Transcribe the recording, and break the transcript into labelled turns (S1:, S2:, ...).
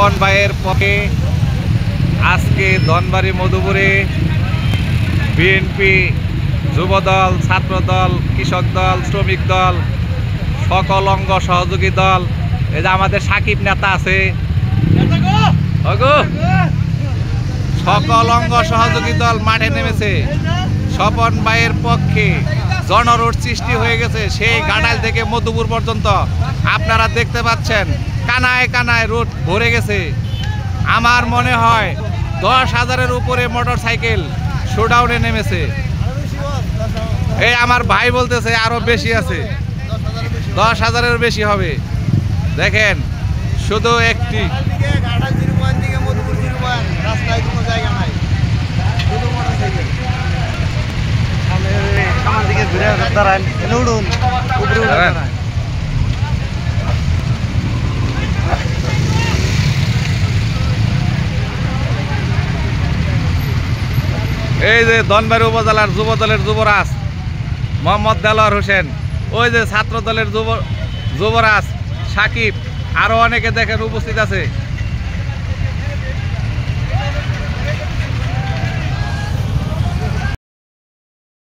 S1: স্বপন ভাইয়ের পক্ষে আজকে ধনবাড়ী মধুপুরে বিএনপি যুবদল, ছাত্রদল, কৃষক দল, শ্রমিক দল, সকল অঙ্গ সহযোগী দল, এই যে আমাদের সাকিব নেতা আছে, সকল অঙ্গ সহযোগী দল মাঠে নেমেছে। স্বপন ভাইয়ের পক্ষে জনরোড সৃষ্টি হয়ে গেছে সেই ঘাটাইল থেকে মধুপুর পর্যন্ত। আপনারা দেখতে পাচ্ছেন কানায় কানায় রোড ভরে গেছে। আমার মনে হয় 10,000-এর উপরে মোটর সাইকেল শোডাউনে নেমেছে। এই আমার ভাই বলতেছে আরো বেশি আছে, 10,000-এর বেশি হবে। দেখেন শুধু একটি এই যে ধনবাড়ী উপজেলার যুবদলের যুবরাজ মোহাম্মদ দেলোয়ার হোসেন, ওই যে ছাত্র দলের যুবরাজ সাকিব, আরো অনেকে দেখেন উপস্থিত আছে।